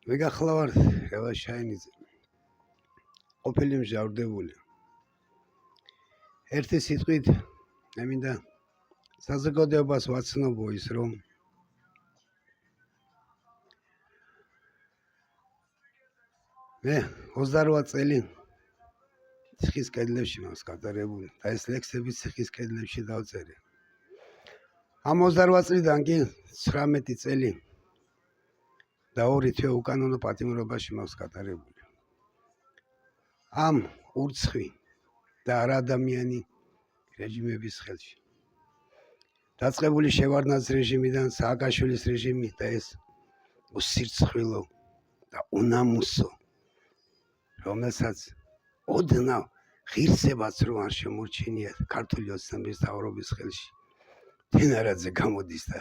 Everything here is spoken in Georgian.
მეგახლავართ ევა შაინიძე ყოფილი მჟავრდებული ერთი სიტყვით მე მინდა საზოგადოებას ვაცნობო ის რომ მე 28 წელი ციხის კედლებში მაქვს გატარებული და ეს ლექსები ციხის კედლებში დავწერე ამ 28 წლიდან კი 19 წელი და 2 თვე უკანონო პატიმრობაში მაქვს გატარებული. ამ ურცხვი და არაადამიანი რეჟიმების ხელში. დაწყებული შევარდნაძის რეჟიმიდან სააკაშვილის რეჟიმი და ეს უსირცხვილო და უნამუსო, რომელსაც ოდნავ ღირსებაც რო არ შემორჩენია ქართული ოცნების მთავრობის ხელში. თინარაძე გამოდის და